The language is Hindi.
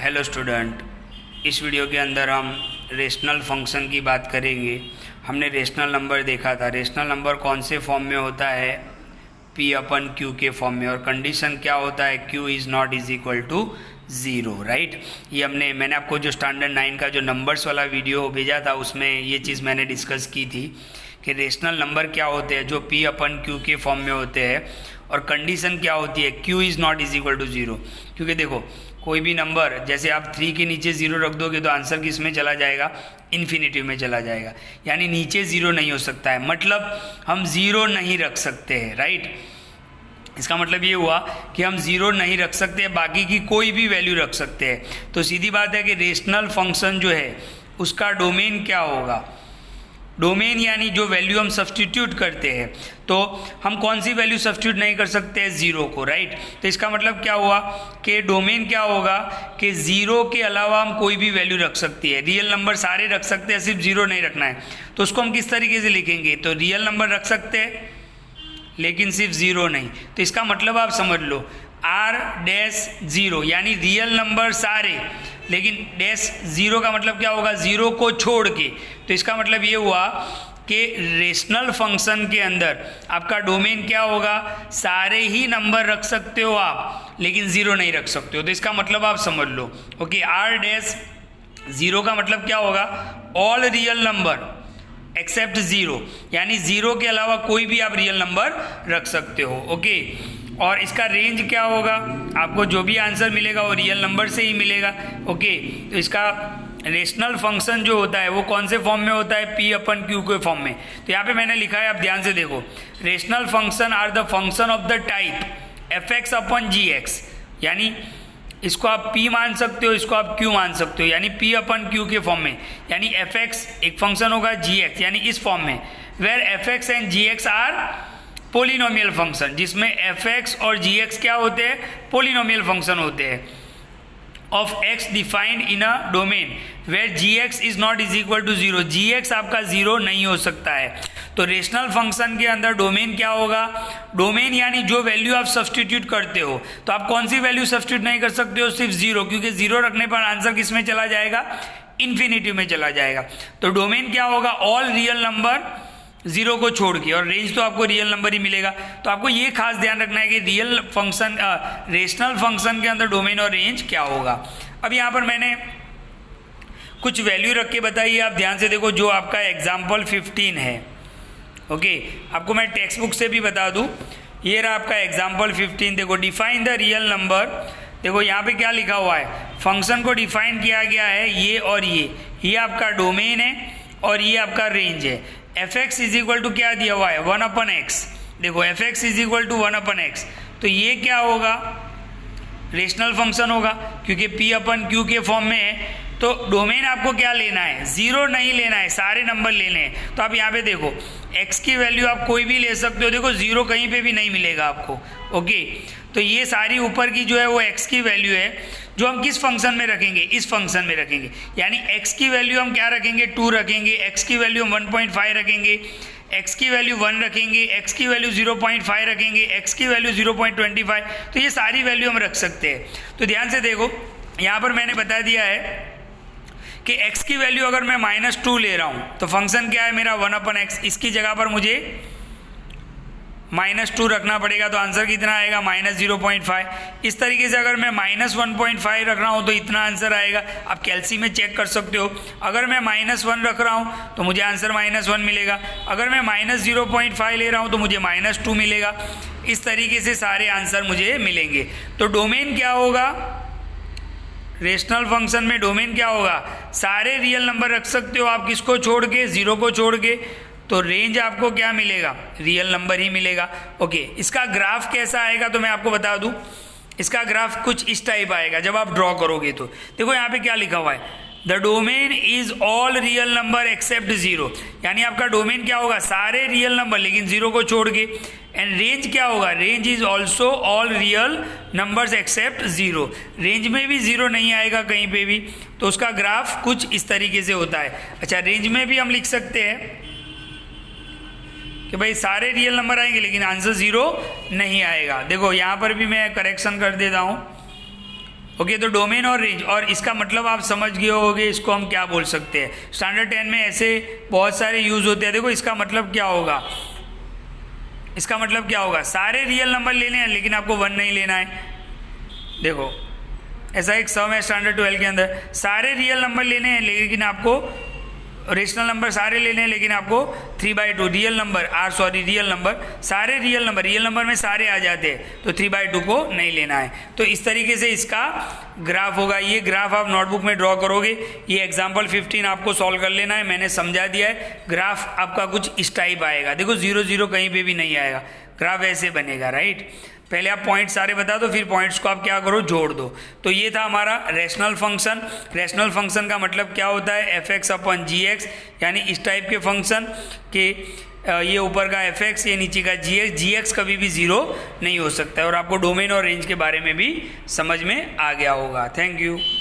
हेलो स्टूडेंट, इस वीडियो के अंदर हम रेशनल फंक्शन की बात करेंगे। हमने रेशनल नंबर देखा था। रेशनल नंबर कौन से फॉर्म में होता है? P/Q के फॉर्म में। और कंडीशन क्या होता है? Q is not is equal to 0, right. ये मैंने आपको जो स्टैंडर्ड 9 का जो नंबर्स वाला वीडियो भेजा था उसमें ये चीज़ मैंने डिस्कस की थी कि रेशनल नंबर क्या होते हैं जो P/Q के फॉर्म में होते हैं, और कंडीशन क्या होती है? Q is not is equal to 0। क्योंकि देखो, कोई भी नंबर जैसे आप 3 के नीचे 0 रख दोगे तो आंसर किस में चला जाएगा? इन्फिनिटिव में चला जाएगा। यानी नीचे 0 नहीं हो सकता है, मतलब हम 0 नहीं रख सकते हैं, राइट। इसका मतलब ये हुआ कि हम 0 नहीं रख सकते हैं, बाकी की कोई भी वैल्यू रख सकते हैं। तो सीधी बात है कि रेशनल फंक्शन जो है उसका डोमेन क्या होगा? डोमेन यानी जो वैल्यू हम सब्सटीट्यूट करते हैं, तो हम कौन सी वैल्यू सब्सटीट्यूट नहीं कर सकते हैं? 0 को, राइट। तो इसका मतलब क्या हुआ कि डोमेन क्या होगा कि 0 के अलावा हम कोई भी वैल्यू रख सकती है। रियल नंबर सारे रख सकते हैं, सिर्फ 0 नहीं रखना है। तो उसको हम किस तरीके से लिखेंगे? तो रियल नंबर रख सकते हैं लेकिन सिर्फ 0 नहीं। तो इसका मतलब आप समझ लो R-0 यानी रियल नंबर सारे, लेकिन डैश 0 का मतलब क्या होगा? 0 को छोड़ के। तो इसका मतलब ये हुआ कि रेशनल फंक्शन के अंदर आपका डोमेन क्या होगा? सारे ही नंबर रख सकते हो आप, लेकिन 0 नहीं रख सकते हो। तो इसका मतलब आप समझ लो, ओके। R-0 का मतलब क्या होगा? ऑल रियल नंबर एक्सेप्ट 0, यानी 0 के अलावा कोई भी आप रियल नंबर रख सकते हो, ओके। और इसका रेंज क्या होगा? आपको जो भी आंसर मिलेगा वो रियल नंबर से ही मिलेगा, ओके। तो इसका रेशनल फंक्शन जो होता है वो कौन से फॉर्म में होता है? P/Q के फॉर्म में। तो यहाँ पे मैंने लिखा है, आप ध्यान से देखो, rational function are the function of the type f(x)(gx), यानी इसको आप P मान सकते हो, इसको आप Q मान सकते हो, यानी P/Q के फॉर्म में। यानी f(x) एक फंक्शन होगा, gx यानी इस फॉर्म में, where f(x) and gx are polynomial function, जिसमें f(x) और gx क्या होते हैं? पोलिनोमियल फंक्शन होते हैं। Of x defined in a domain where gx is not is equal to 0, gx आपका 0 नहीं हो सकता है। तो रेशनल फंक्शन के अंदर डोमेन क्या होगा? डोमेन यानी जो वैल्यू आप सब्सटीट्यूट करते हो। तो आप कौन सी वैल्यू सब्सटीट्यूट नहीं कर सकते हो? सिर्फ 0, क्योंकि 0 रखने पर आंसर किस में चला जाएगा? इन्फिनिटिव में चला जाएगा। तो डोमेन क्या होगा? ऑल रियल नंबर 0 को छोड़ के, और रेंज तो आपको रियल नंबर ही मिलेगा। तो आपको ये खास ध्यान रखना है कि रियल फंक्शन रेशनल फंक्शन के अंदर डोमेन और रेंज क्या होगा। अब यहाँ पर मैंने कुछ वैल्यू रख के बताई है, आप ध्यान से देखो। जो आपका एग्जाम्पल 15 है, ओके, आपको मैं टेक्स्ट बुक से भी बता दूँ। ये रहा आपका एग्जाम्पल 15। देखो, डिफाइन द रियल नंबर। देखो यहाँ पे क्या लिखा हुआ है? फंक्शन को डिफाइन किया गया है, ये और ये आपका डोमेन है और ये आपका रेंज है। f(x) इज इक्वल टू क्या दिया हुआ है? 1/x। देखो f(x) is equal to 1/x, तो ये क्या होगा? रेशनल फंक्शन होगा, क्योंकि P/Q के फॉर्म में है। तो डोमेन आपको क्या लेना है? 0 नहीं लेना है, सारे नंबर लेने हैं। तो आप यहाँ पे देखो, x की वैल्यू आप कोई भी ले सकते हो। देखो 0 कहीं पे भी नहीं मिलेगा आपको, ओके। तो ये सारी ऊपर की जो है वो x की वैल्यू है, जो हम किस फंक्शन में रखेंगे? इस फंक्शन में रखेंगे। यानी x की वैल्यू हम क्या रखेंगे? 2 रखेंगे, x की वैल्यू 1.5 रखेंगे, x की वैल्यू 1 रखेंगे, x की वैल्यू 0.5 रखेंगे, x की वैल्यू 0.25। तो ये सारी वैल्यू हम रख सकते हैं। तो ध्यान से देखो, यहाँ पर मैंने बता दिया है कि x की वैल्यू अगर मैं -2 ले रहा हूँ तो फंक्शन क्या है मेरा? 1/x। इसकी जगह पर मुझे -2 रखना पड़ेगा, तो आंसर कितना आएगा? -0.5। इस तरीके से अगर मैं -1.5 रख रहा हूँ तो इतना आंसर आएगा। आप कैलसी में चेक कर सकते हो। अगर मैं -1 रख रहा हूँ तो मुझे आंसर -1 मिलेगा। अगर मैं -0.5 ले रहा हूँ तो मुझे -2 मिलेगा। इस तरीके से सारे आंसर मुझे मिलेंगे। तो डोमेन क्या होगा? रेशनल फंक्शन में डोमेन क्या होगा? सारे रियल नंबर रख सकते हो आप, किसको छोड़ के? 0 को छोड़ के। तो रेंज आपको क्या मिलेगा? रियल नंबर ही मिलेगा, ओके। इसका ग्राफ कैसा आएगा तो मैं आपको बता दूं। इसका ग्राफ कुछ इस टाइप आएगा जब आप ड्रॉ करोगे। तो देखो यहाँ पे क्या लिखा हुआ है? The domain is all real number except 0, यानी आपका डोमेन क्या होगा? सारे रियल नंबर लेकिन 0 को छोड़ के। एंड रेंज क्या होगा? Range is also all real numbers accept 0। Range में भी 0 नहीं आएगा कहीं पे भी। तो उसका ग्राफ कुछ इस तरीके से होता है। अच्छा, रेंज में भी हम लिख सकते हैं कि भाई सारे रियल नंबर आएंगे लेकिन आंसर 0 नहीं आएगा। देखो यहाँ पर भी मैं करेक्शन कर देता हूँ। ओके, तो डोमेन और रेंज, और इसका मतलब आप समझ गए होगे इसको हम क्या बोल सकते हैं। स्टैंडर्ड 10 में ऐसे बहुत सारे यूज होते हैं। देखो इसका मतलब क्या होगा, इसका मतलब क्या होगा, सारे रियल नंबर लेने हैं लेकिन आपको 1 नहीं लेना है। देखो ऐसा एक सम है स्टैंडर्ड 12 के अंदर, सारे रियल नंबर लेने हैं लेकिन आपको रेशनल नंबर सारे लेने हैं लेकिन आपको 3/2 रियल नंबर सारे रियल नंबर में सारे आ जाते हैं तो 3/2 को नहीं लेना है। तो इस तरीके से इसका ग्राफ होगा। ये ग्राफ आप नोटबुक में ड्रॉ करोगे। ये एग्जाम्पल 15 आपको सॉल्व कर लेना है, मैंने समझा दिया है। ग्राफ आपका कुछ इस टाइप आएगा। देखो 0 0 कहीं पे भी नहीं आएगा, ग्राफ ऐसे बनेगा, राइट। पहले आप पॉइंट सारे बता दो, फिर पॉइंट्स को आप क्या करो, जोड़ दो। तो ये था हमारा रेशनल फंक्शन। रेशनल फंक्शन का मतलब क्या होता है, f(x)/gx, यानी इस टाइप के फंक्शन के ये ऊपर का f(x), ये नीचे का gx कभी भी 0 नहीं हो सकता है। और आपको डोमेन और रेंज के बारे में भी समझ में आ गया होगा। Thank you.